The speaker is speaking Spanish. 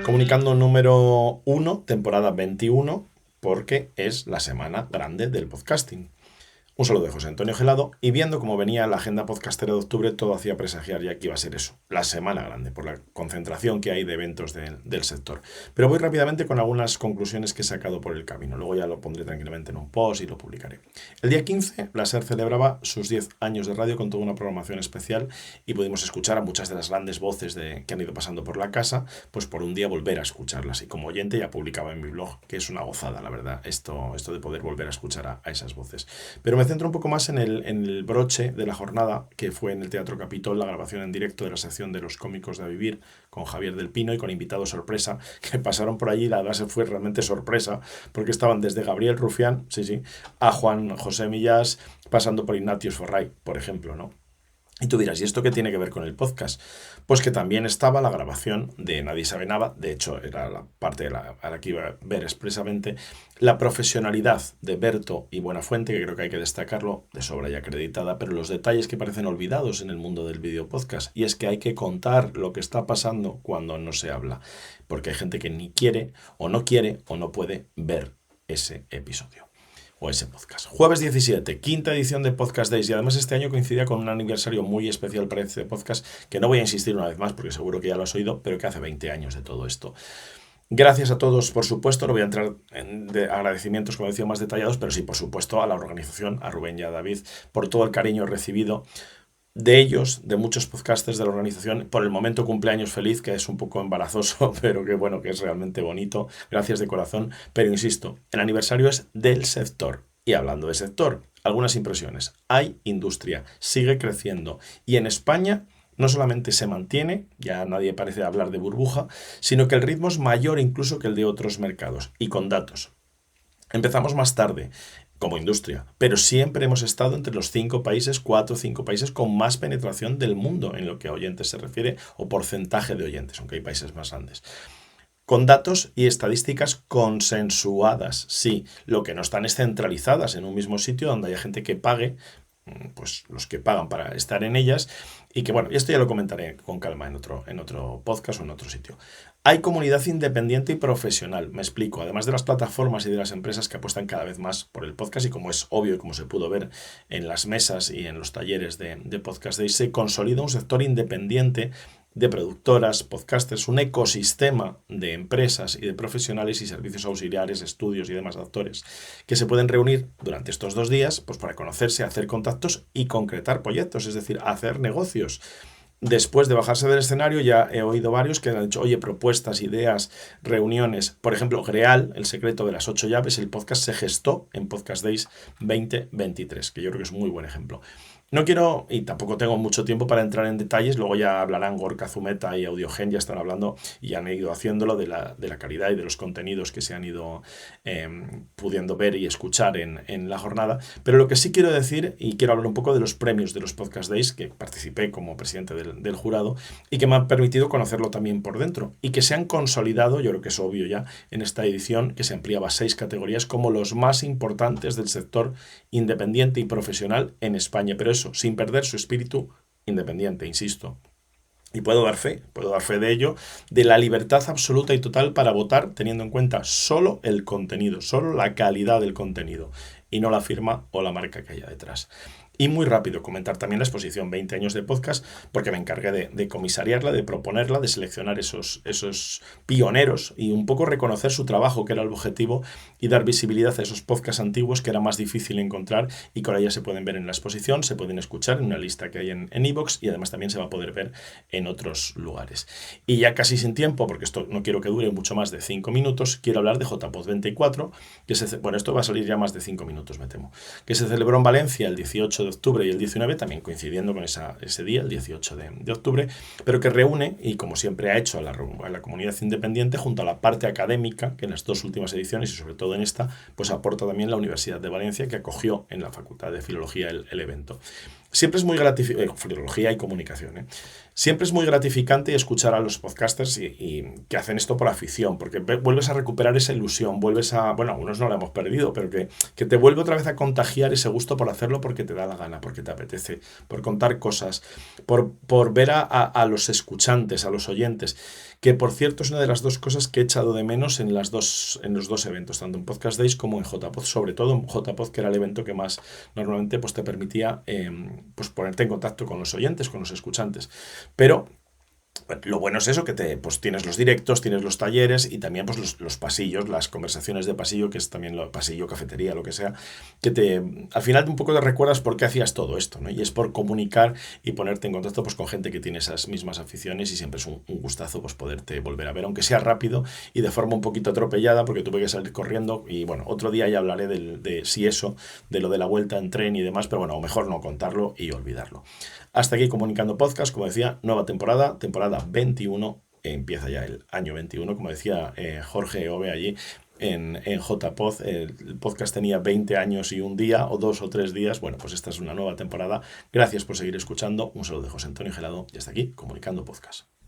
Comunicando número 1, temporada 21, porque es la semana grande del podcasting. Un saludo de José Antonio Gelado, y viendo cómo venía la agenda podcastera de octubre, todo hacía presagiar ya que iba a ser eso, la semana grande, por la concentración que hay de eventos del sector. Pero voy rápidamente con algunas conclusiones que he sacado por el camino, luego ya lo pondré tranquilamente en un post y lo publicaré. El día 15, la SER celebraba sus 10 años de radio con toda una programación especial y pudimos escuchar a muchas de las grandes voces que han ido pasando por la casa, pues por un día volver a escucharlas. Y como oyente ya publicaba en mi blog, que es una gozada, la verdad, esto de poder volver a escuchar a esas voces. Pero me centro un poco más en el broche de la jornada, que fue en el Teatro Capitol, la grabación en directo de la sección de los cómicos de A Vivir con Javier del Pino y con invitados sorpresa que pasaron por allí. La verdad fue realmente sorpresa, porque estaban desde Gabriel Rufián, sí, a Juan José Millás, pasando por Ignatius Farray, por ejemplo, ¿no? Y tú dirás, ¿y esto qué tiene que ver con el podcast? Pues que también estaba la grabación de Nadie sabe nada. De hecho, era la parte a la que iba a ver expresamente la profesionalidad de Berto y Buenafuente, que creo que hay que destacarlo, de sobra y acreditada, pero los detalles que parecen olvidados en el mundo del video podcast. Y es que hay que contar lo que está pasando cuando no se habla, porque hay gente que ni quiere o no puede ver ese episodio o ese podcast. Jueves 17, quinta edición de Podcast Days, y además este año coincidía con un aniversario muy especial para este podcast, que no voy a insistir una vez más porque seguro que ya lo has oído, pero que hace 20 años de todo esto. Gracias a todos, por supuesto, no voy a entrar en agradecimientos, como decía, más detallados, pero sí, por supuesto, a la organización, a Rubén y a David, por todo el cariño recibido de ellos, de muchos podcasters de la organización, por el momento cumpleaños feliz, que es un poco embarazoso, pero que bueno, que es realmente bonito. Gracias de corazón. Pero insisto, el aniversario es del sector. Y hablando de sector, algunas impresiones. Hay industria, sigue creciendo. Y en España no solamente se mantiene, ya nadie parece hablar de burbuja, sino que el ritmo es mayor incluso que el de otros mercados. Y con datos. Empezamos más tarde como industria, pero siempre hemos estado entre los 4 o 5 países con más penetración del mundo en lo que a oyentes se refiere, o porcentaje de oyentes, aunque hay países más grandes. Con datos y estadísticas consensuadas, sí, lo que no están es centralizadas en un mismo sitio donde haya gente que pague, pues los que pagan para estar en ellas, y que bueno, esto ya lo comentaré con calma en otro podcast o en otro sitio. Hay comunidad independiente y profesional, me explico, además de las plataformas y de las empresas que apuestan cada vez más por el podcast, y como es obvio y como se pudo ver en las mesas y en los talleres de Podcast Day, se consolida un sector independiente de productoras, podcasters, un ecosistema de empresas y de profesionales y servicios auxiliares, estudios y demás actores que se pueden reunir durante estos 2 días, pues para conocerse, hacer contactos y concretar proyectos, es decir, hacer negocios. Después de bajarse del escenario, ya he oído varios que han dicho, oye, propuestas, ideas, reuniones. Por ejemplo, Greal, el secreto de las 8 llaves, el podcast se gestó en Podcast Days 2023, que yo creo que es un muy buen ejemplo. No quiero, y tampoco tengo mucho tiempo para entrar en detalles, luego ya hablarán Gorka Zumeta y Audiogen, ya están hablando y han ido haciéndolo de la calidad y de los contenidos que se han ido pudiendo ver y escuchar en la jornada. Pero lo que sí quiero decir, y quiero hablar un poco de los premios de los Podcast Days, que participé como presidente del jurado y que me han permitido conocerlo también por dentro, y que se han consolidado, yo creo que es obvio ya, en esta edición, que se ampliaba a 6 categorías, como los más importantes del sector independiente y profesional en España. Pero eso, sin perder su espíritu independiente, insisto. Y puedo dar fe de ello, de la libertad absoluta y total para votar, teniendo en cuenta solo el contenido, solo la calidad del contenido, y no la firma o la marca que haya detrás. Y muy rápido, comentar también la exposición 20 años de podcast, porque me encargué de comisariarla, de proponerla, de seleccionar esos pioneros y un poco reconocer su trabajo, que era el objetivo, y dar visibilidad a esos podcasts antiguos que era más difícil encontrar y que ahora ya se pueden ver en la exposición, se pueden escuchar en una lista que hay en iVoox, y además también se va a poder ver en otros lugares. Y ya casi sin tiempo, porque esto no quiero que dure mucho más de 5 minutos, quiero hablar de JPod 24, bueno, esto va a salir ya más de 5 minutos, me temo, que se celebró en Valencia el 18 de octubre y el 19, también coincidiendo con ese día, el 18 de octubre, pero que reúne, y como siempre ha hecho a la comunidad independiente, junto a la parte académica, que en las 2 últimas ediciones y sobre todo en esta, pues aporta también la Universidad de Valencia, que acogió en la Facultad de Filología el evento. Siempre es muy gratificante, filología y comunicación, ¿eh? Siempre es muy gratificante escuchar a los podcasters y que hacen esto por afición, porque vuelves a recuperar esa ilusión, vuelves a, bueno, algunos no la hemos perdido, pero que te vuelve otra vez a contagiar ese gusto por hacerlo porque te da la gana, porque te apetece, por contar cosas, por ver a los escuchantes, a los oyentes, que por cierto es una de las dos cosas que he echado de menos en los dos eventos, tanto en Podcast Days como en JPod, sobre todo en JPod, que era el evento que más normalmente pues, te permitía pues, ponerte en contacto con los oyentes, con los escuchantes. Pero lo bueno es eso, que pues tienes los directos, tienes los talleres y también pues los pasillos, las conversaciones de pasillo, que es también lo pasillo, cafetería, lo que sea, que al final un poco te recuerdas por qué hacías todo esto, ¿no? Y es por comunicar y ponerte en contacto pues con gente que tiene esas mismas aficiones y siempre es un gustazo pues poderte volver a ver, aunque sea rápido y de forma un poquito atropellada, porque tuve que salir corriendo y bueno, otro día ya hablaré de si eso, de lo de la vuelta en tren y demás, pero bueno, mejor no contarlo y olvidarlo. Hasta aquí Comunicando Podcast, como decía, nueva temporada, temporada 21, empieza ya el año 21, como decía Jorge Ove allí en JPod, el podcast tenía 20 años y un día, o 2 o 3 días, bueno, pues esta es una nueva temporada, gracias por seguir escuchando, un saludo de José Antonio Gelado y hasta aquí Comunicando Podcast.